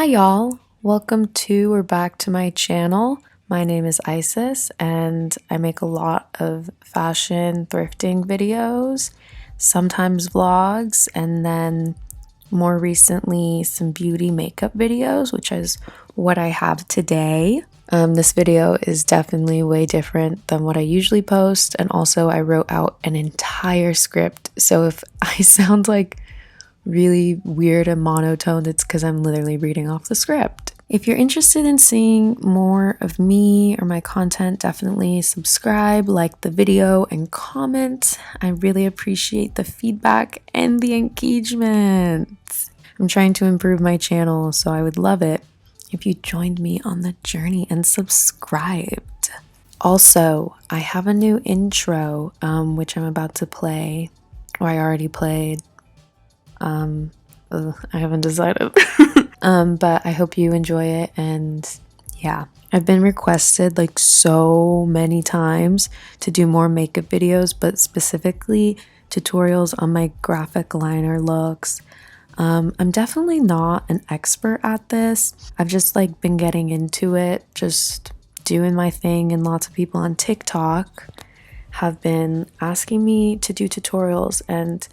Hi y'all, welcome to or back to my channel. My name is Isis and I make a lot of fashion thrifting videos, sometimes vlogs, and then more recently some beauty makeup videos, which is what I have today. This video is definitely way different than what I usually post, and also I wrote out an entire script, so if I sound like really weird and monotone, it's because I'm literally reading off the script. If you're interested in seeing more of me or my content, definitely subscribe, like the video, and comment. I really appreciate the feedback and the engagement. I'm trying to improve my channel, so I would love it if you joined me on the journey and subscribed. Also, I have a new intro, which I'm about to play, or I already played. I haven't decided. But I hope you enjoy it, and yeah. I've been requested like so many times to do more makeup videos, but specifically tutorials on my graphic liner looks. I'm definitely not an expert at this. I've just like been getting into it, just doing my thing, and lots of people on TikTok have been asking me to do tutorials, and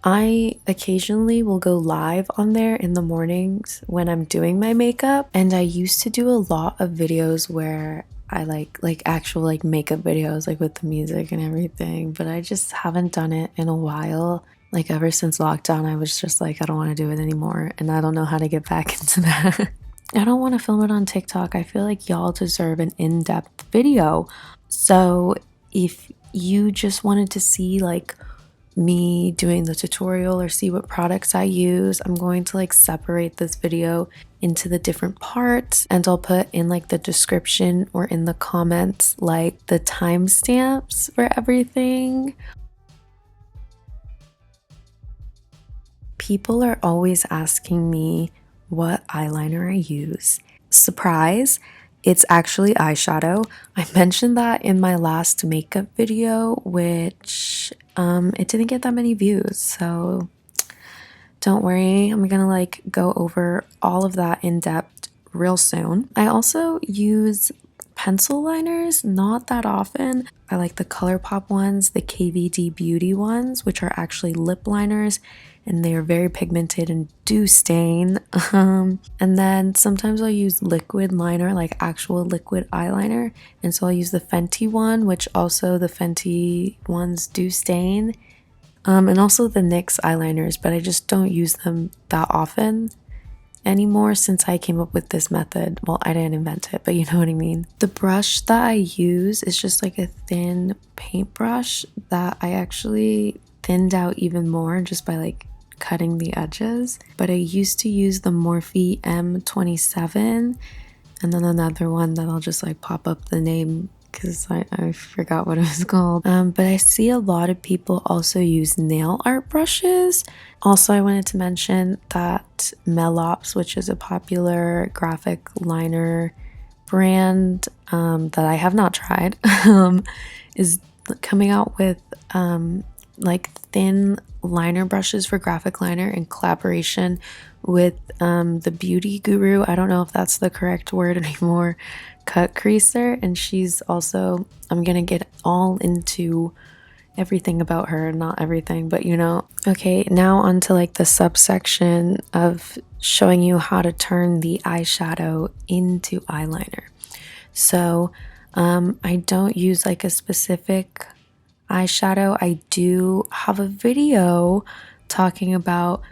I occasionally will go live on there in the mornings when I'm doing my makeup. And I used to do a lot of videos where I like actual like makeup videos, like with the music and everything, but I just haven't done it in a while. Like ever since lockdown, I was just like, I don't want to do it anymore, and I don't know how to get back into that. I don't want to film it on TikTok. I feel like y'all deserve an in-depth video. So if you just wanted to see like me doing the tutorial or see what products I use, I'm going to like separate this video into the different parts, and I'll put in like the description or in the comments like the timestamps for everything. People are always asking me what eyeliner I use. Surprise! It's actually eyeshadow. I mentioned that in my last makeup video, which it didn't get that many views, so don't worry. I'm gonna like go over all of that in depth real soon. I also use pencil liners, not that often. I like the ColourPop ones, the KVD Beauty ones, which are actually lip liners, and they are very pigmented and do stain. And then sometimes I'll use liquid liner, like actual liquid eyeliner, and so I'll use the Fenty one, which also the Fenty ones do stain, and also the NYX eyeliners, but I just don't use them that often anymore since I came up with this method. Well, I didn't invent it, but you know what I mean. The brush that I use is just like a thin paintbrush that I actually thinned out even more just by like cutting the edges. But I used to use the Morphe M27, and then another one that I'll just like pop up the name because I forgot what it was called. But I see a lot of people also use nail art brushes. Also, I wanted to mention that Melops, which is a popular graphic liner brand that I have not tried, is coming out with like thin liner brushes for graphic liner in collaboration with the beauty guru. I don't know if that's the correct word anymore. Cut Creaser, and she's also, I'm gonna get all into everything about her, not everything, but you know. Okay, now onto like the subsection of showing you how to turn the eyeshadow into eyeliner. So I don't use like a specific eyeshadow. I do have a video talking about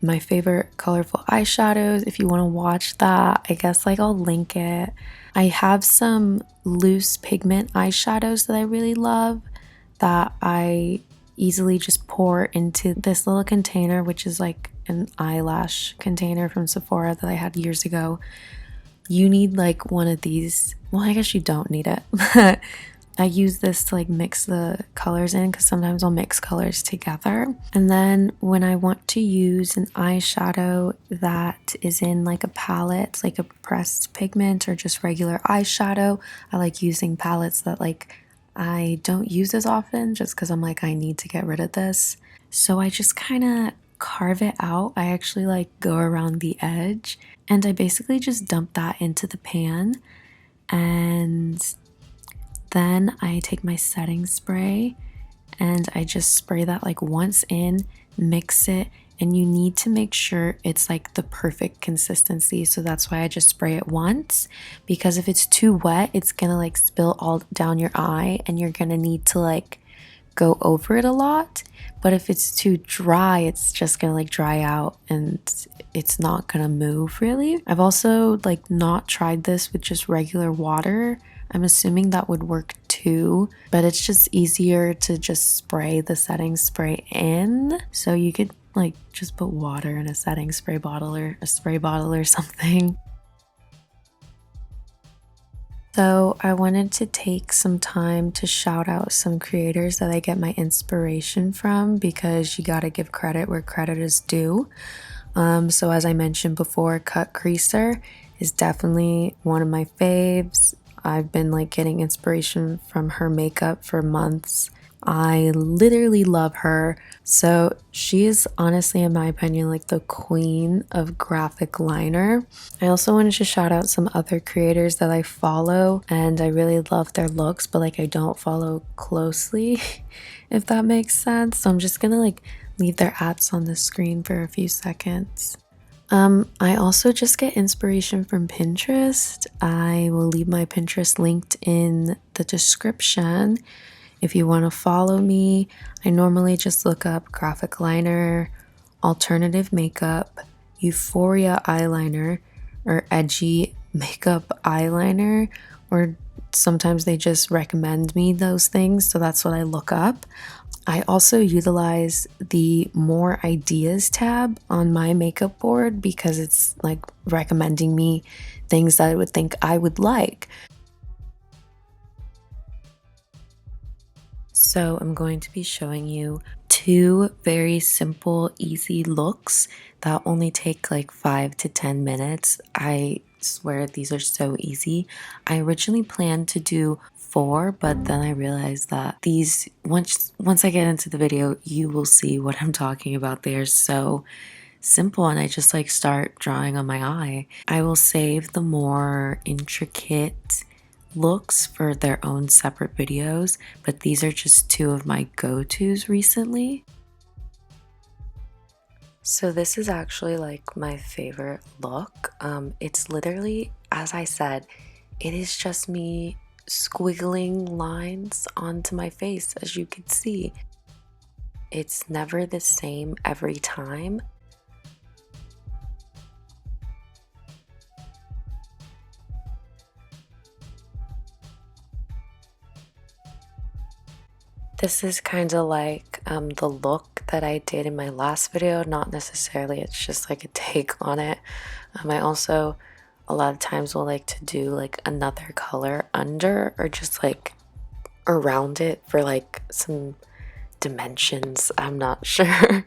my favorite colorful eyeshadows. If you want to watch that, I guess like I'll link it. I have some loose pigment eyeshadows that I really love that I easily just pour into this little container, which is like an eyelash container from Sephora that I had years ago. You need like one of these. Well, I guess you don't need it, but I use this to like mix the colors in because sometimes I'll mix colors together. And then when I want to use an eyeshadow that is in like a palette, like a pressed pigment or just regular eyeshadow, I like using palettes that like I don't use as often just because I'm like, I need to get rid of this. So I just kind of carve it out, I actually like go around the edge and I basically just dump that into the pan. And then I take my setting spray and I just spray that like once in, mix it, and you need to make sure it's like the perfect consistency. So that's why I just spray it once, because if it's too wet, it's gonna like spill all down your eye and you're gonna need to like go over it a lot. But if it's too dry, it's just gonna like dry out and it's not gonna move really. I've also like not tried this with just regular water. I'm assuming that would work too, but it's just easier to just spray the setting spray in. So you could like just put water in a setting spray bottle or a spray bottle or something. So I wanted to take some time to shout out some creators that I get my inspiration from, because you gotta give credit where credit is due. So as I mentioned before, Cut Creaser is definitely one of my faves. I've been like getting inspiration from her makeup for months. I literally love her. So she is honestly, in my opinion, like the queen of graphic liner. I also wanted to shout out some other creators that I follow and I really love their looks, but like I don't follow closely, if that makes sense. So I'm just gonna like leave their ads on the screen for a few seconds. I also just get inspiration from Pinterest. I will leave my Pinterest linked in the description if you want to follow me. I normally just look up graphic liner, alternative makeup, euphoria eyeliner, or edgy makeup eyeliner, or sometimes they just recommend me those things, so that's what I look up. I also utilize the more ideas tab on my makeup board because it's like recommending me things that I would think I would like. So I'm going to be showing you two very simple, easy looks that only take like 5 to 10 minutes. I swear these are so easy. I originally planned to do 4, but then I realized that these, once I get into the video, you will see what I'm talking about. They are so simple and I just like start drawing on my eye. I will save the more intricate looks for their own separate videos, but these are just two of my go-tos recently. So this is actually like my favorite look. It's literally, as I said, it is just me squiggling lines onto my face, as you can see. It's never the same every time. This is kind of like the look that I did in my last video, not necessarily, it's just like a take on it. I also a lot of times will like to do like another color under or just like around it for like some dimensions. I'm not sure.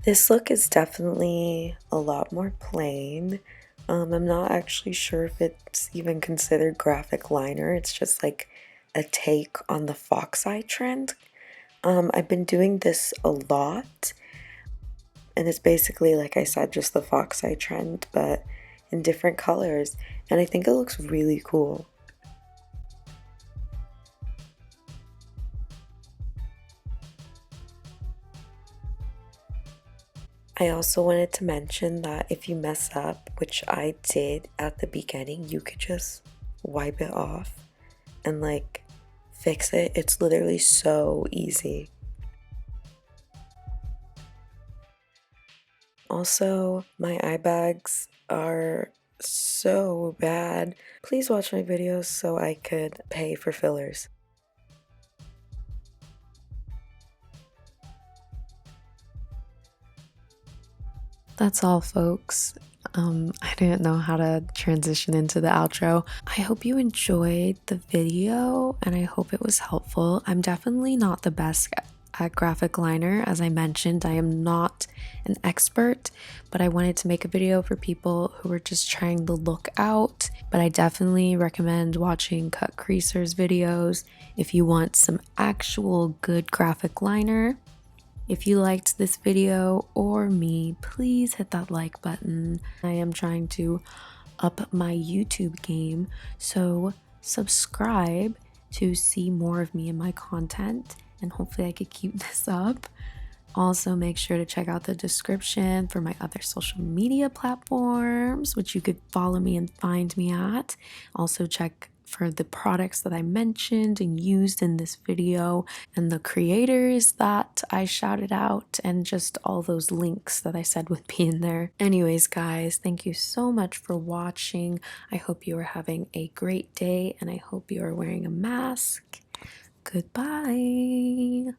This look is definitely a lot more plain. I'm not actually sure if it's even considered graphic liner. It's just like a take on the fox eye trend. I've been doing this a lot, and it's basically, like I said, just the fox eye trend, but in different colors, and I think it looks really cool. I also wanted to mention that if you mess up, which I did at the beginning, you could just wipe it off and like fix it. It's literally so easy. Also, my eye bags are so bad. Please watch my videos so I could pay for fillers. That's all, folks. I didn't know how to transition into the outro. I hope you enjoyed the video and I hope it was helpful. I'm definitely not the best at graphic liner. As I mentioned, I am not an expert, but I wanted to make a video for people who are just trying the look out. But I definitely recommend watching Cut Creaser's videos if you want some actual good graphic liner. If you liked this video or me, please hit that like button. I am trying to up my YouTube game, so subscribe to see more of me and my content, and hopefully I could keep this up. Also, make sure to check out the description for my other social media platforms, which you could follow me and find me at. Also, check for the products that I mentioned and used in this video and the creators that I shouted out and just all those links that I said would be in there. Anyways, guys, thank you so much for watching. I hope you are having a great day and I hope you are wearing a mask. Goodbye.